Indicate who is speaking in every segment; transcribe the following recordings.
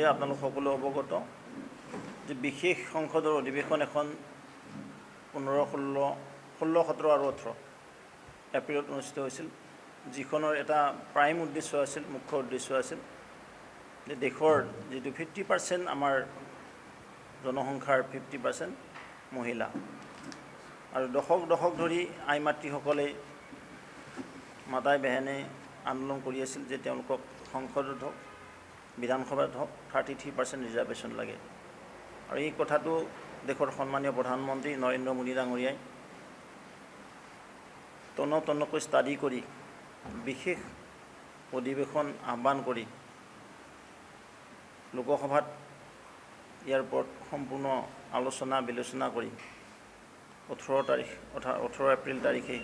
Speaker 1: ইতিমধ্যে আপোনালোক সকলো অৱগত যে বিশেষ সংসদৰ অধিৱেশন এখন 15, 16, 17 আৰু 18 এপ্ৰিলত অনুষ্ঠিত হৈছিল, যিখনৰ এটা প্ৰাইম উদ্দেশ্য আছিল, মুখ্য উদ্দেশ্য আছিল যে দেশৰ যিটো 50% আমাৰ জনসংখ্যাৰ 50% মহিলা আৰু দশক ধৰি আই মাতৃসকলে মাতাই বেহেনে আন্দোলন কৰি আছিল যে তেওঁলোকক সংসদত হওক বিধানসভাত হওক 33% ৰিজাৰ্ভেশ্যন লাগে। আৰু এই কথাটো দেশৰ সন্মানীয় প্ৰধানমন্ত্ৰী নৰেন্দ্ৰ মোদী ডাঙৰীয়াই তন্নকৈ ষ্টাডি কৰি বিশেষ অধিৱেশন আহ্বান কৰি লোকসভাত ইয়াৰ ওপৰত সম্পূৰ্ণ আলোচনা বিলোচনা কৰি 18 এপ্ৰিল তাৰিখে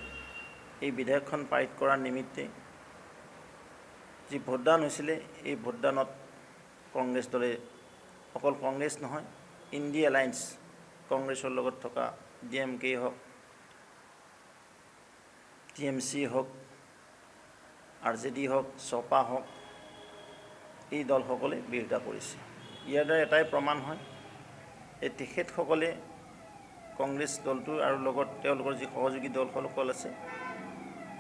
Speaker 1: এই বিধেয়কখন পাৰিত কৰাৰ নিমিত্তে যি ভোটদান হৈছিলে, এই ভোটদানত কংগ্ৰেছ দলে, অকল কংগ্ৰেছ নহয়, ইণ্ডি এলায়েন্স কংগ্ৰেছৰ লগত থকা DMK হওক, TMC হওক, RJD হওক, সপা হওক, এই দলসকলে বিৰোধিতা কৰিছে। ইয়াৰ দ্বাৰা এটাই প্ৰমাণ হয় এই তেখেতসকলে কংগ্ৰেছ দলটো আৰু লগত তেওঁলোকৰ যি সহযোগী দলসকল আছে,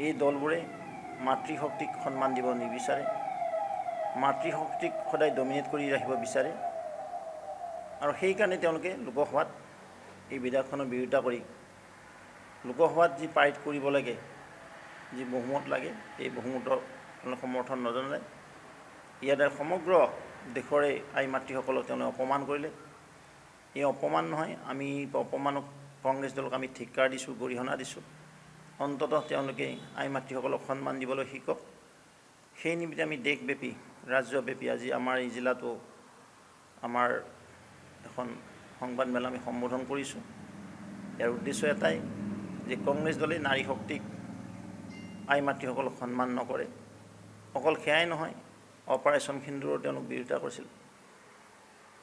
Speaker 1: এই দলবোৰে মাতৃশক্তিক সন্মান দিব নিবিচাৰে, মাতৃশক্তিক সদায় ডমিনেট কৰি ৰাখিব বিচাৰে। আৰু সেইকাৰণে তেওঁলোকে লোকসভাত এই বিধেয়কখনৰ বিৰোধিতা কৰি লোকসভাত যি পাৰিত কৰিব লাগে, যি বহুমত লাগে, এই বহুমতৰ সমৰ্থন নজনালে। ইয়াৰ দ্বাৰা সমগ্ৰ দেশৰে আই মাতৃসকলক তেওঁলোকে অপমান কৰিলে। এই অপমান নহয়, আমি অপমানক কংগ্ৰেছ দলক আমি ধিক্কাৰ দিছোঁ, গৰিহণা দিছোঁ। অন্ততঃ তেওঁলোকে আই মাতৃসকলক সন্মান দিবলৈ শিকক। সেই নিমিত্তে আমি দেশব্যাপী ৰাজ্যব্যাপী আজি আমাৰ এই জিলাটো আমাৰ এখন সংবাদমেল আমি সম্বোধন কৰিছোঁ। ইয়াৰ উদ্দেশ্য এটাই যে কংগ্ৰেছ দলে নাৰী শক্তিক, আই মাতৃসকলক সন্মান নকৰে। অকল সেয়াই নহয়, অপাৰেশ্যন সিন্দুৰৰ তেওঁলোক বিৰোধিতা কৰিছিল,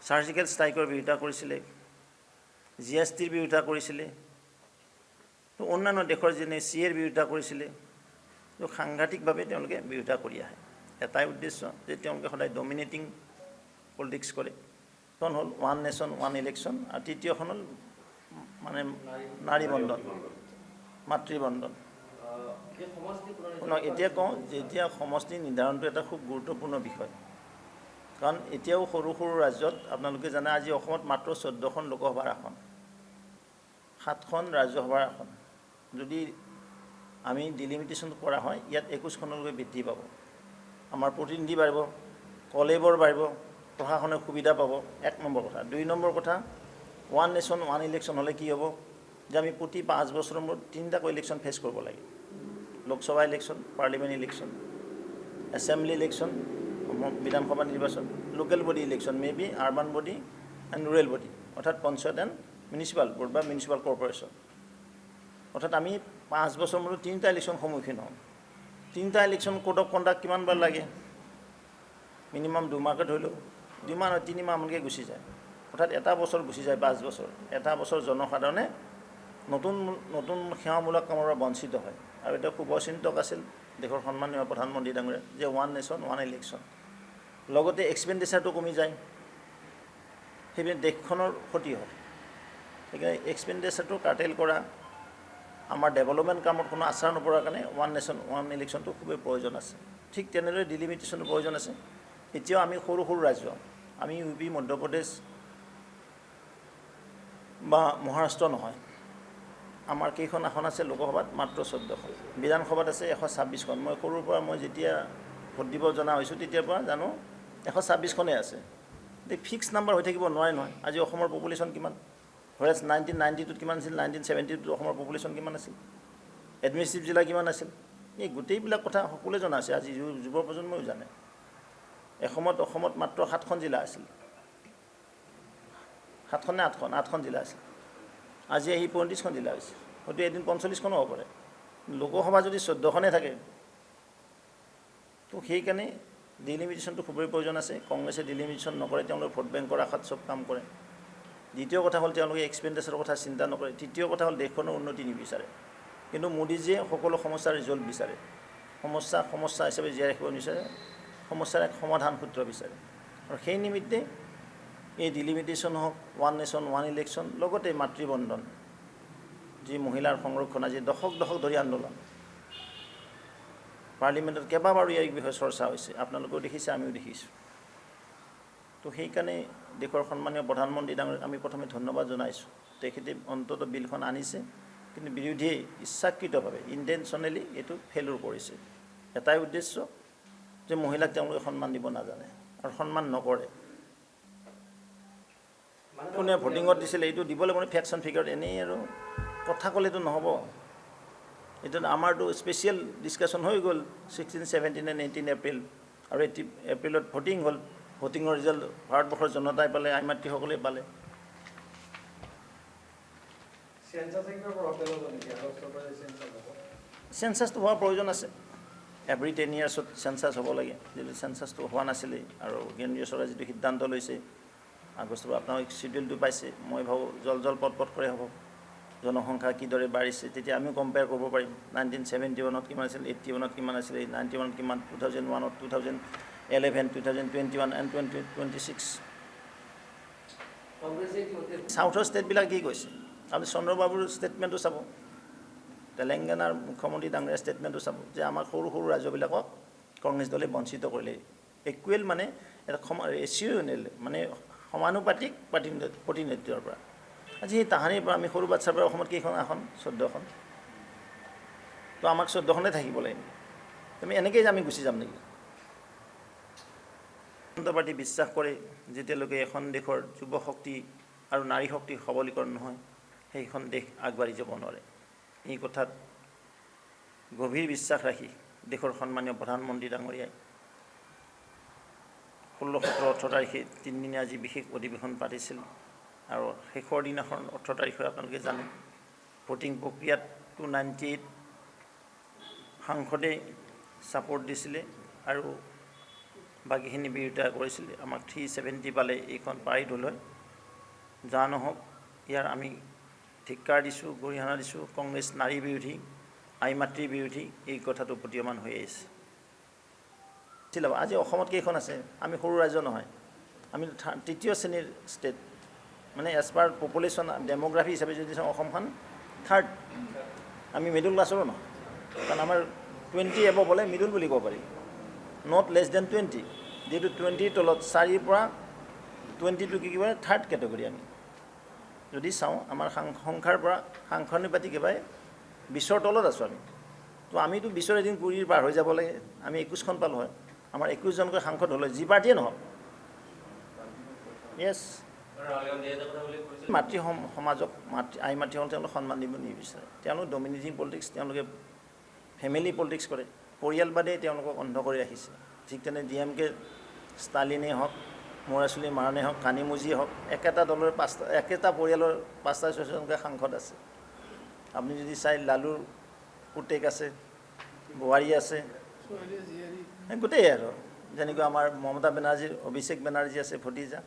Speaker 1: চাৰ্জিকেল ষ্ট্ৰাইকৰ বিৰোধিতা কৰিছিলে, GSTৰ বিৰোধিতা কৰিছিলে, তো অন্যান্য দেশৰ যেনে CAৰ বিৰোধিতা কৰিছিলে। তো সাংঘাতিকভাৱে তেওঁলোকে বিৰোধিতা কৰি আহে। এটাই উদ্দেশ্য যে তেওঁলোকে সদায় ডমিনেটিং পলিটিক্স কৰে। এখন হ'ল ওৱান নেশ্যন ওৱান ইলেকশ্যন, আৰু তৃতীয়খন হ'ল মানে নাৰী বন্ধন, মাতৃবন্ধন। এতিয়া কওঁ যে এতিয়া সমষ্টি নিৰ্ধাৰণটো এটা খুব গুৰুত্বপূৰ্ণ বিষয়, কাৰণ এতিয়াও সৰু ৰাজ্যত আপোনালোকে জানে আজি অসমত মাত্ৰ 14খন লোকসভাৰ আসন, 7খন ৰাজ্যসভাৰ আসন। যদি আমি ডিলিমিটেশ্যন কৰা হয়, ইয়াত 21খনলৈকে বৃদ্ধি পাব। আমাৰ প্ৰতিনিধি বাঢ়িব, কলেবৰ বাঢ়িব, প্ৰশাসনে সুবিধা পাব, 1 নম্বৰ কথা। 2 নম্বৰ কথা, ওৱান নেশ্যন ওৱান ইলেকশ্যন হ'লে কি হ'ব যে আমি প্ৰতি 5 বছৰৰ মূৰত 3টাকৈ ইলেকশ্যন ফেচ কৰিব লাগে। Lok Sabha election, parliament election, assembly election, Vidhan Sabha নিৰ্বাচন, local body election, may be urban body and rural body, অৰ্থাৎ পঞ্চায়ত এণ্ড মিউনিচিপাল বৰ্ড বা মিউনিচিপাল কৰ্পৰেশ্যন। অৰ্থাৎ আমি 5 বছৰ মূৰত 3টা ইলেকশ্যন সন্মুখীন হওঁ। 3টা ইলেকশ্যন কোড অফ কণ্ডাক্ট কিমানবাৰ লাগে? মিনিমাম 2 মাহকে ধৰি লওঁ, 2 মাহ 3 মাহমানকৈ গুচি যায়। অৰ্থাৎ এটা বছৰ গুচি যায়, 5 বছৰ। এটা বছৰ জনসাধাৰণে নতুন সেৱামূলক কামৰ পৰা বঞ্চিত হয়। আৰু এটা শুভচিন্তক আছিল দেশৰ সন্মানীয় প্ৰধানমন্ত্ৰী ডাঙৰীয়া যে ওৱান নেশ্যন ওৱান ইলেকশ্যন। লগতে এক্সপেণ্ডিচাৰটো কমি যায়, সেইপিনে দেশখনৰ ক্ষতি হয়। সেইকাৰণে এক্সপেণ্ডিচাৰটো কাৰ্টেল কৰা, আমাৰ ডেভেলপমেণ্ট কামত কোনো আচাৰ নপৰাৰ কাৰণে ওৱান নেশ্যন ওৱান ইলেকশ্যনটো খুবেই প্ৰয়োজন আছে। ঠিক তেনেদৰে ডিলিমিটেশ্যনৰ প্ৰয়োজন আছে। এতিয়াও আমি সৰু ৰাজ্য, আমি UP, মধ্যপ্ৰদেশ বা মহাৰাষ্ট্ৰ নহয়, আমাৰ কেইখন আসন আছে লোকসভাত? মাত্ৰ 14খন। বিধানসভাত আছে 126খন। মই সৰুৰ পৰা মই যেতিয়া ভোট দিব জনা হৈছোঁ তেতিয়াৰ পৰা জানো 126খনেই আছে। ফিক্স নাম্বাৰ হৈ থাকিব নোৱাৰে নহয়। আজি অসমৰ পপুলেশ্যন কিমান? হয়ছ 1992ত কিমান আছিল, 1972ত অসমৰ পপুলেশ্যন কিমান আছিল, এডমিনিষ্ট্ৰেটিভ জিলা কিমান আছিল, এই গোটেইবিলাক কথা সকলোৱে জনা আছে। আজি যুৱ প্ৰজন্ময়ো জানে। অসমত মাত্ৰ 7খন জিলা আছিল, 7খন নে 8খন জিলা আছিল। আজি আহি 35খন জিলা হৈছে, হয়তো এদিন 45খনো হ'ব পাৰে। লোকসভা যদি 14খনে থাকে, তো সেইকাৰণে ডিলিমিটেশ্যনটো খুবেই প্ৰয়োজন আছে। কংগ্ৰেছে ডিলিমিটেশ্যন নকৰে, তেওঁলোকে ভোট বেংকৰ আশাত চব কাম কৰে। দ্বিতীয় কথা হ'ল তেওঁলোকে এক্সপেণ্ডিচাৰৰ কথা চিন্তা নকৰে। তৃতীয় কথা হ'ল দেশখনৰ উন্নতি নিবিচাৰে। কিন্তু মোদীজীয়ে সকলো সমস্যাৰ ৰিজল্ট বিচাৰে, সমস্যা হিচাপে জীয়াই ৰাখিব নিবিচাৰে, সমস্যাৰ এক সমাধান সূত্ৰ বিচাৰে। আৰু সেই নিমিত্তে এই ডিলিমিটেশ্যন হওক, ওৱান নেশ্যন ওৱান ইলেকশ্যন, লগতে মাতৃবন্ধন, যি মহিলাৰ সংৰক্ষণ, আজি দশক দশক ধৰি আন্দোলন, পাৰ্লিমেণ্টত কেইবাবাৰো ইয়াৰ বিষয়ে চৰ্চা হৈছে, আপোনালোকেও দেখিছে, আমিও দেখিছোঁ। তো সেইকাৰণে দেশৰ সন্মানীয় প্ৰধানমন্ত্ৰী ডাঙৰীয়াক আমি প্ৰথমে ধন্যবাদ জনাইছোঁ। তেখেতে অন্ততঃ বিলখন আনিছে, কিন্তু বিৰোধীয়ে ইচ্ছাকৃতভাৱে ইণ্টেনশ্যনেলি এইটো ফেইলুৰ কৰিছে। এটাই উদ্দেশ্য যে মহিলাক তেওঁলোকে সন্মান দিব নাজানে আৰু সন্মান নকৰে। কোনে ভোটিঙত দিছিলে এইটো দিবলৈ মানে ফেক্টছ এণ্ড ফিগাৰত এনেই আৰু কথা ক'লেতো নহ'ব। এইটো আমাৰতো স্পেচিয়েল ডিছকাশ্যন হৈ গ'ল 16, 17 and 18 এপ্ৰিল, আৰু 18 এপ্ৰিলত ভোটিং হ'ল। ভোটিঙৰ ৰিজাল্ট ভাৰতবৰ্ষৰ জনতাই পালে, আই মাতৃসকলে পালে। চেঞ্চাছটো হোৱাৰ প্ৰয়োজন আছে। এভৰি 10 yearsত চেঞ্চাছ হ'ব লাগে, যিটো চেঞ্চাছটো হোৱা নাছিলে। আৰু কেন্দ্ৰীয় চৰকাৰে যিটো সিদ্ধান্ত লৈছে আগষ্টৰ পৰা, আপোনালোকে চিডিউলটো পাইছে, মই ভাবোঁ জল পট কৰে হ'ব। জনসংখ্যা কিদৰে বাঢ়িছে তেতিয়া আমিও কম্পেয়াৰ কৰিব পাৰিম। 1971ত কিমান আছিল, 81ত কিমান আছিলে, 91ত কিমান, 2001ত, 2011, 2021 and 2026। চাউথৰ ষ্টেটবিলাক কি কৈছে আপুনি চন্দ্ৰবাবুৰ ষ্টেটমেণ্টটো চাব, তেলেংগানাৰ মুখ্যমন্ত্ৰী ডাঙৰীয়াৰ ষ্টেটমেণ্টটো চাব, যে আমাৰ সৰু সৰু ৰাজ্যবিলাকক কংগ্ৰেছ দলে বঞ্চিত কৰিলে। ইকুৱেল মানে এটা ৰেচিঅ'নেল, মানে সমানুপাতিক প্ৰতিনিধিত্বৰ পৰা। আজি সেই তাহানিৰ পৰা আমি সৰু বাচ্ছাৰ পৰা অসমত কেইখন আসন, 14খন। তো আমাক 14খনে থাকিব লাগিব। তুমি এনেকৈয়ে আমি গুচি যাম নেকি? জনতা পাৰ্টি বিশ্বাস কৰে যেতিয়ালৈকে এখন দেশৰ যুৱ শক্তি আৰু নাৰী শক্তিৰ সবলীকৰণ নহয়, সেইখন দেশ আগবাঢ়ি যাব নোৱাৰে। এই কথাত গভীৰ বিশ্বাস ৰাখি দেশৰ সন্মানীয় প্ৰধানমন্ত্ৰী ডাঙৰীয়াই 16, 17, 18 তাৰিখে 3 দিনীয়া আজি বিশেষ অধিৱেশন পাতিছিল। আৰু শেষৰ দিনাখন 18 তাৰিখে আপোনালোকে জানে ভোটিং প্ৰক্ৰিয়াত 298 সাংসদে ছাপোৰ্ট দিছিলে আৰু বাকীখিনি বিৰোধিতা কৰিছিলে। আমাক 370 পালে এইখন পাৰিত হ'ল হয়। যা নহওক, ইয়াৰ আমি ধিক্কাৰ দিছোঁ, গৰিহণা দিছোঁ। কংগ্ৰেছ নাৰী বিৰোধী, আই মাতৃ বিৰোধী, এই কথাটো প্ৰতীয়মান হৈ আহিছে। আজি অসমত কেইখন আছে? আমি সৰু ৰাজ্য নহয়, আমি তৃতীয় শ্ৰেণীৰ ষ্টেট, মানে এজ পাৰ পপুলেশ্যন ডেম'গ্ৰাফি হিচাপে যদি চাওঁ অসমখন 3rd। আমি মিডল ক্লাছৰো নহয়, কাৰণ আমাৰ 20 এবভ হ'লে মিডল বুলি ক'ব পাৰি, নট লেছ দেন 20। যিহেতু 20ৰ তলত 4ৰ পৰা 22 কি কিবা 3rd কেটেগৰী। আমি যদি চাওঁ আমাৰ সংখ্যাৰ পৰা সাংসনিপাতিকেবাৰে 20ৰ তলত আছোঁ আমি। তো আমিতো 20ৰ এদিন 20 পাৰ হৈ যাব লাগে। আমি 21খন পালোঁ হয়, আমাৰ 21জনকৈ সাংসদ হ'লে, যি পাৰ্টিয়ে নহওক। য়েছ, মাতৃ সমাজক, আই মাতৃসকল তেওঁলোক সন্মান দিব নিবিচাৰে। তেওঁলোক ডমিনেটিং পলিটিক্স, তেওঁলোকে ফেমিলি পলিটিক্স কৰে, পৰিয়ালবাদেই তেওঁলোকক অন্ধ কৰি ৰাখিছে। ঠিক তেনে DMK ষ্টালিনেই হওক, মৌৰাচুলি মাৰাণেই হওক, কানিমুজিয়ে হওক, একেটা দলৰ একেটা পৰিয়ালৰ 5টা 6জনকৈ সাংসদ আছে। আপুনি যদি চাই লালুৰ পুতেক আছে, বোৱাৰী আছে, গোটেই আৰু যেনেকৈ আমাৰ মমতা বেনাৰ্জীৰ অভিষেক বেনাৰ্জী আছে, ভতিজা।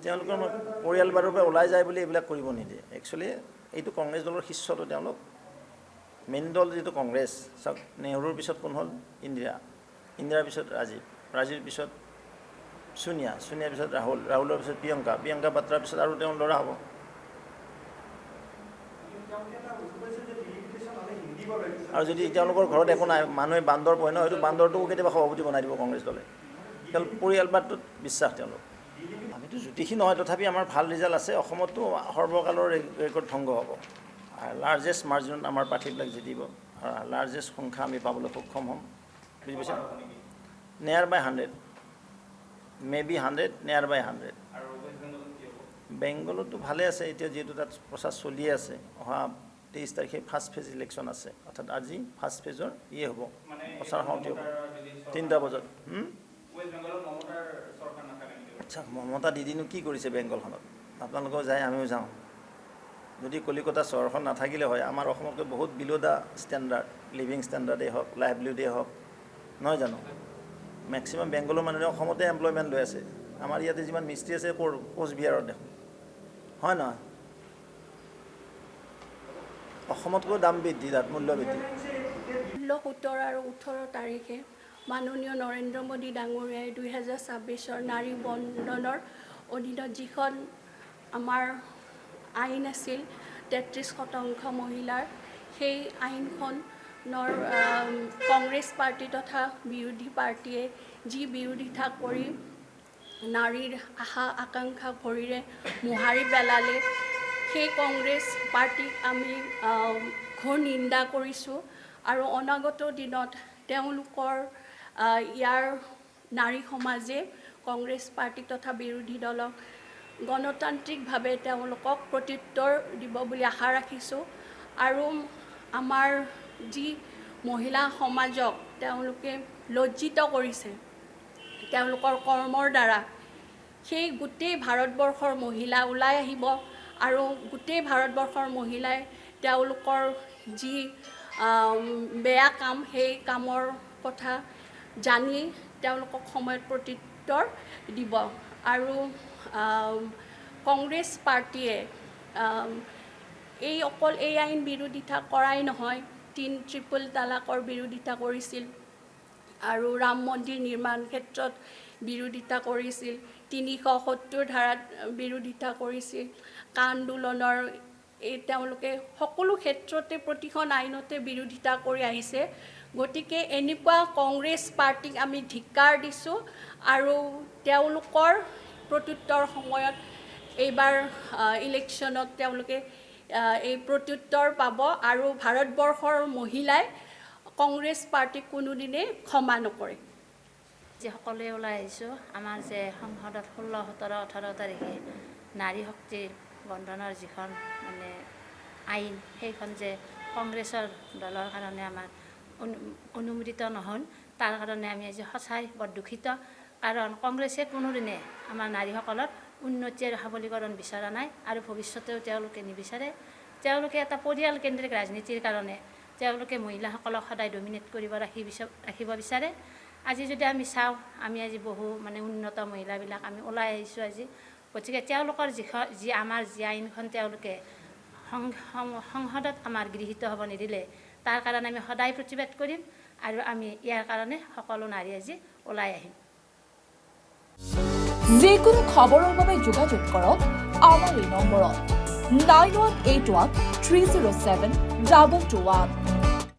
Speaker 1: তেওঁলোকৰ পৰিয়ালবাৰৰ পৰা ওলাই যায় বুলি এইবিলাক কৰিব নিদিয়ে। একচুৱেলি এইটো কংগ্ৰেছ দলৰ শিষ্যটো তেওঁলোক। মেইন দল যিটো কংগ্ৰেছ, চাওক নেহৰুৰ পিছত কোন হ'ল? ইন্দিৰাৰ পিছত ৰাজীৱৰ পিছত সোনিয়াৰ পিছত ৰাহুলৰ পিছত প্ৰিয়ংকা বাত্ৰাৰ পিছত আৰু তেওঁৰ ল'ৰা হ'ব। আৰু যদি তেওঁলোকৰ ঘৰত একো নাই, মানুহে বান্দৰ পোহে ন, হয়তো বান্দৰটোকো কেতিয়াবা সভাপতি বনাই দিব কংগ্ৰেছ দলে। তেওঁলোক পৰিয়ালবাদটোত বিশ্বাস তেওঁলোক। আমিতো জ্যোতিষী নহয়, তথাপি আমাৰ ভাল ৰিজাল্ট আছে। অসমতো সৰ্বকালৰ ৰেকৰ্ড ভংগ হ'ব। লাৰ্জেষ্ট মাৰ্জিনত আমাৰ প্ৰাৰ্থীবিলাক জিতিব, আৰু লাৰ্জেষ্ট সংখ্যা আমি পাবলৈ সক্ষম হ'ম। বুজি পাইছে? নিয়াৰ বাই 100, মে বি 100, নিয়াৰ বাই 100। বেংগলতো ভালে আছে এতিয়া, যিহেতু তাত প্ৰচাৰ চলিয়ে আছে। অহা 23 তাৰিখে ফাৰ্ষ্ট ফেজ ইলেকশ্যন আছে, অৰ্থাৎ আজি ফাৰ্ষ্ট ফেজৰ হ'ব, প্ৰচাৰ সমাপ্তি হ'ব 3টা বজাত। আচ্ছা, মমতা দিদিনো কি কৰিছে বেংগলখনত? আপোনালোকেও যায়, আমিও যাওঁ। যদি কলিকতা চহৰখন নাথাকিলে হয়, আমাৰ অসমতকৈ বহুত বিল' দ্য ষ্টেণ্ডাৰ্ড, লিভিং ষ্টেণ্ডাৰ্ডেই হওক, লাইভলিহুডেই হওক, নহয় জানো? মেক্সিমাম বেংগলৰ মানুহে অসমতে এমপ্লয়মেণ্ট লৈ আছে। আমাৰ ইয়াতে যিমান মিস্ত্ৰী আছে কোচবিহাৰত দেখোন, হয় নহয়? অসমতকৈ দাম বৃদ্ধি, তাত মূল্য বৃদ্ধি।
Speaker 2: 16, 17 আৰু 18 তাৰিখে মাননীয় নৰেন্দ্ৰ মোদী ডাঙৰীয়াই 2026 নাৰী বন্ধনৰ অধীনত যিখন আমাৰ আইন আছিল 33% মহিলাৰ, সেই আইনখনৰ কংগ্ৰেছ পাৰ্টি তথা বিৰোধী পাৰ্টিয়ে যি বিৰোধিতা কৰি নাৰীৰ আশা আকাংক্ষা ভৰিৰে মোহাৰি পেলালে, সেই কংগ্ৰেছ পাৰ্টিক আমি ঘোৰ নিন্দা কৰিছোঁ আৰু অনাগত দিনত তেওঁলোকৰ ইয়াৰ নাৰী সমাজে কংগ্ৰেছ পাৰ্টি তথা বিৰোধী দলক গণতান্ত্ৰিকভাৱে তেওঁলোকক প্ৰত্যুত্তৰ দিব বুলি আশা ৰাখিছোঁ। আৰু আমাৰ যি মহিলা সমাজক তেওঁলোকে লজ্জিত কৰিছে তেওঁলোকৰ কৰ্মৰ দ্বাৰা, সেই গোটেই ভাৰতবৰ্ষৰ মহিলা ওলাই আহিব আৰু গোটেই ভাৰতবৰ্ষৰ মহিলাই তেওঁলোকৰ যি বেয়া কাম, সেই কামৰ কথা জানি তেওঁলোকক সময়ত প্ৰত্যুত্তৰ দিব। আৰু কংগ্ৰেছ পাৰ্টিয়ে অকল এই আইন বিৰোধিতা কৰাই নহয়, ট্ৰিপল তালাকৰ বিৰোধিতা কৰিছিল আৰু ৰাম মন্দিৰ নিৰ্মাণ ক্ষেত্ৰত বিৰোধিতা কৰিছিল, 370 ধাৰাত বিৰোধিতা কৰিছিল, কা আন্দোলনৰ তেওঁলোকে সকলো ক্ষেত্ৰতে প্ৰতিখন আইনতে বিৰোধিতা কৰি আহিছে। গতিকে এনেকুৱা কংগ্ৰেছ পাৰ্টিক আমি ধিক্কাৰ দিছোঁ আৰু তেওঁলোকৰ প্ৰত্যুত্তৰ সময়ত এইবাৰ ইলেকশ্যনত তেওঁলোকে এই প্ৰত্যুত্তৰ পাব আৰু ভাৰতবৰ্ষৰ মহিলাই কংগ্ৰেছ পাৰ্টিক কোনোদিনেই ক্ষমা নকৰে।
Speaker 3: যে সকলোৱে ওলাই আহিছোঁ, আমাৰ যে সংসদত 16, 17, 18 তাৰিখে নাৰী শক্তিৰ বন্ধনৰ যিখন মানে আইন, সেইখন যে কংগ্ৰেছৰ দলৰ কাৰণে আমাৰ অনুমোদিত নহ'ল, তাৰ কাৰণে আমি আজি সঁচাই বৰ দুখিত। কাৰণ কংগ্ৰেছে কোনোদিনে আমাৰ নাৰীসকলৰ উন্নতি আৰু সবলীকৰণ বিচৰা নাই আৰু ভৱিষ্যতেও তেওঁলোকে নিবিচাৰে। তেওঁলোকে এটা পৰিয়ালকেন্দ্ৰিক ৰাজনীতিৰ কাৰণে তেওঁলোকে মহিলাসকলক সদায় ডমিনেট কৰিব ৰাখিব বিচাৰে। আজি যদি আমি চাওঁ, আমি আজি বহু মানে উন্নত মহিলাবিলাক আমি ওলাই আহিছোঁ আজি। গতিকে তেওঁলোকৰ যি আমাৰ যি আইনখন তেওঁলোকে সংসদত আমাৰ গৃহীত হ'ব নিদিলে, তাৰ কাৰণে আমি সদায় প্ৰতিবাদ কৰিম আৰু আমি ইয়াৰ কাৰণে সকলো নাৰী আজি ওলাই আহিম।
Speaker 4: যিকোনো খবৰৰ বাবে যোগাযোগ কৰক আমাৰ এই নম্বৰত 9181 307 2221।